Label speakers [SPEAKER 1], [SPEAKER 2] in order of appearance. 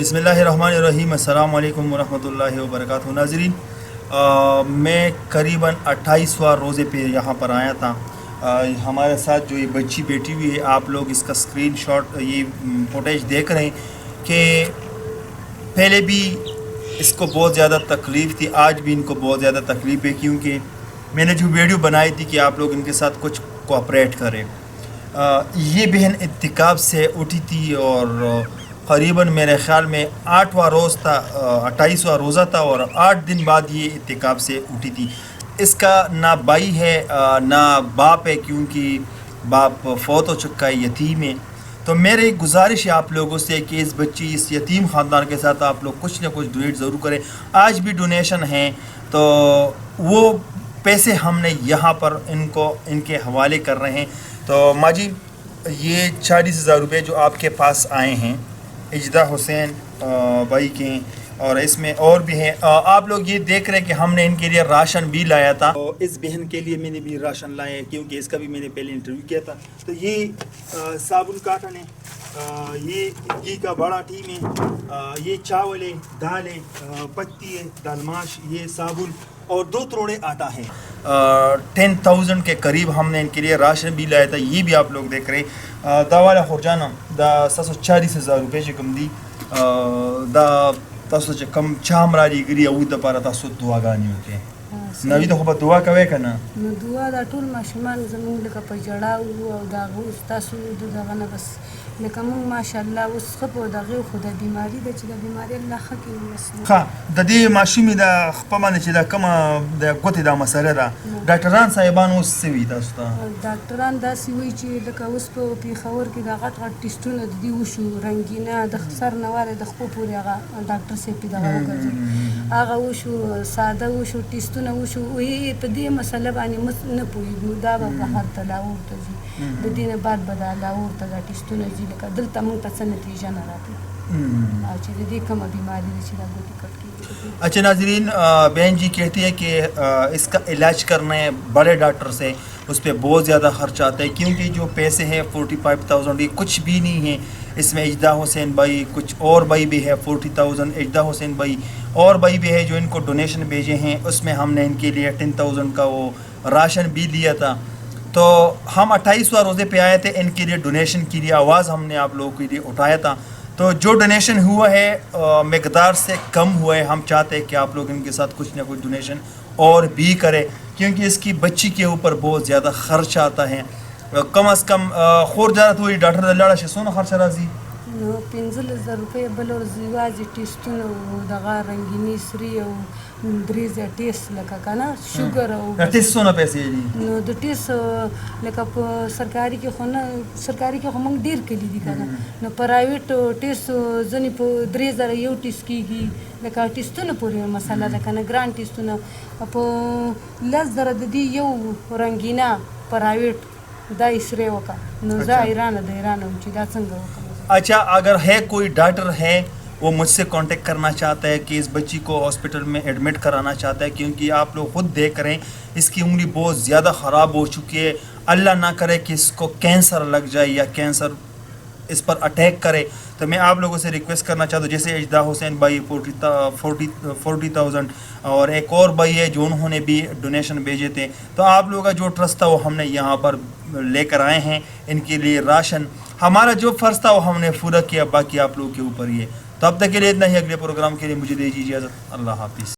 [SPEAKER 1] बिस्मिल्लाहिर्रहमानिर्रहीम अस्सलाम वालेकुम वरहमतुल्लाहि वबरकातुहू। नाज़रीन, मैं करीबन 28वां रोज़े पे यहाँ पर आया था। हमारे साथ जो ये बच्ची बैठी हुई है, आप लोग इसका स्क्रीनशॉट ये फुटेज देख रहे हैं कि पहले भी इसको बहुत ज़्यादा तकलीफ़ थी, आज भी इनको बहुत ज़्यादा तकलीफ़ है, क्योंकि मैंने जो वीडियो बनाई थी कि आप लोग इनके साथ कुछ कोऑपरेट करें। ये बहन इत्तिकाफ़ से उठी थी और क़रीबन मेरे ख़्याल में 8वां रोज़ था, 28वां रोज़ा था और 8 दिन बाद ये इत्तिकाफ़ से उठी थी। इसका ना भाई है ना बाप है, क्योंकि बाप फ़ौत हो चुका है, यतीम है। तो मेरी गुजारिश है आप लोगों से कि इस बच्ची, इस यतीम ख़ानदान के साथ आप लोग कुछ ना कुछ डोनेट ज़रूर करें। आज भी डोनेशन हैं तो वो पैसे हमने यहाँ पर इनके हवाले कर रहे हैं। तो माजी, ये 40,000 रुपये जो आपके पास आए हैं इजदा हुसैन भाई के, और इसमें और भी हैं। आप लोग ये देख रहे हैं कि हमने इनके लिए राशन भी लाया था। तो इस बहन के लिए मैंने भी राशन लाया है, क्योंकि इसका भी मैंने पहले इंटरव्यू किया था। तो ये साबुन काटन है, ये घी का बड़ा टीम है, ये चावल है, दाल है, पत्ती है, दालमाश, ये साबुन और 2 तरोड़े आटा है। 10,000 के करीब हमने इनके लिए राशन भी लाया था। ये भी आप लोग देख रहे हैं। दावाला खुरजाना दा 40,000 रुपये से कम दी दा तसो च कम चामरारी गिरी अउ द पारा तसो दुआ गानी होके नवी तो खबर दुआ कवे कना
[SPEAKER 2] दुआ दा टूल माशमान जमून लका पजड़ाऊ और दा उस तसो द गाना बस लेकिन माशाल्लाह उस खपो दा गयो खुदा बीमारी द च दा बीमारी अल्लाह खकी मसला
[SPEAKER 1] खा द दे माशिमी दा खपमाने च दा कमा द गोते दा मसले दा डाक्टरान साहिबान उस सेवी दास्ता
[SPEAKER 2] डाक्टरान दा सीवी च लका उस पे खबर की दा गट गट टेस्टونه दी वशو रंगीना द खसर नवारे द खपो पूरी आगा डॉक्टर से पे दा वगरज आगा वशो सादा वशो टेस्टونه वशो وی په دې مسله باندې مس نه پوهېږو، دا به بهر ته لاهور ته ځي، د دې نه بعد به دا لاهور ته دا ټسټونه ځي، لکه دلته موږ ته څه نتیجه نه راغله او چې د دې کومه بیماري ده چې دا ګوتې کټ کېږي.
[SPEAKER 1] अच्छा नाजरीन, बहन जी कहती है कि इसका इलाज करने बड़े डॉक्टर से उस पर बहुत ज़्यादा खर्च आता है, क्योंकि जो पैसे हैं 45,000 ये कुछ भी नहीं है। इसमें इजदा हुसैन भाई, कुछ और भाई भी है 40,000, इजदा हुसैन भाई और भाई भी है जो इनको डोनेशन भेजे हैं। उसमें हमने इनके लिए 10,000 का वो राशन भी दिया था। तो हम 28वां रोज़े पे आए थे, इनके लिए डोनेशन के लिए आवाज़ हमने आप लोगों के लिए उठाया था। तो जो डोनेशन हुआ है मकदार से कम हुआ है। हम चाहते हैं कि आप लोग इनके साथ कुछ ना कुछ डोनेशन और भी करें, क्योंकि इसकी बच्ची के ऊपर बहुत ज़्यादा खर्च आता है। कम अज़ कम खोर ज़्यादा तो डॉक्टर लाड़ा से सोना खर्च राजी
[SPEAKER 2] 15,000 रुपये बल और जिवाज टेस्टونه او دغه رنگینی سری او دریزه ټیسټ لکه کنه شوګر او
[SPEAKER 1] ټیسټ سونه پیسې دي.
[SPEAKER 2] نو د ټیسټ لکه په سرکاري کې خو نه، سرکاري کې خو موږ ډیر کلی دي کنه، نو پرایویټ ټیسټ ځنې په 3,000 یو ټیسټ کېږي، لکه ټیسټونه پورې مسله ده کنه، ګران ټیسټونه په 10,000 د دې یو رنگینه پرایویټ دا یې سری وکړه. نو زه حیرانه یم چې دا څنګه وکړم.
[SPEAKER 1] अच्छा, अगर है कोई डॉक्टर है वो मुझसे कांटेक्ट करना चाहता है कि इस बच्ची को हॉस्पिटल में एडमिट कराना चाहता है, क्योंकि आप लोग खुद देख रहे हैं इसकी उंगली बहुत ज़्यादा ख़राब हो चुकी है। अल्लाह ना करे कि इसको कैंसर लग जाए या कैंसर इस पर अटैक करे। तो मैं आप लोगों से रिक्वेस्ट करना चाहता हूँ, जैसे इजदा हुसैन भाई 40,000 और एक और भाई है जो उन्होंने भी डोनेशन भेजे थे। तो आप लोगों का जो ट्रस्ट था वो हमने यहाँ पर लेकर आए हैं इनके लिए राशन। हमारा जो फ़र्ज़ था वो हमने पूरा किया, बाकी आप लोगों के ऊपर ही है। तो अब तक के लिए इतना ही। अगले प्रोग्राम के लिए मुझे दीजिए इजाज़त। अल्लाह हाफिज़।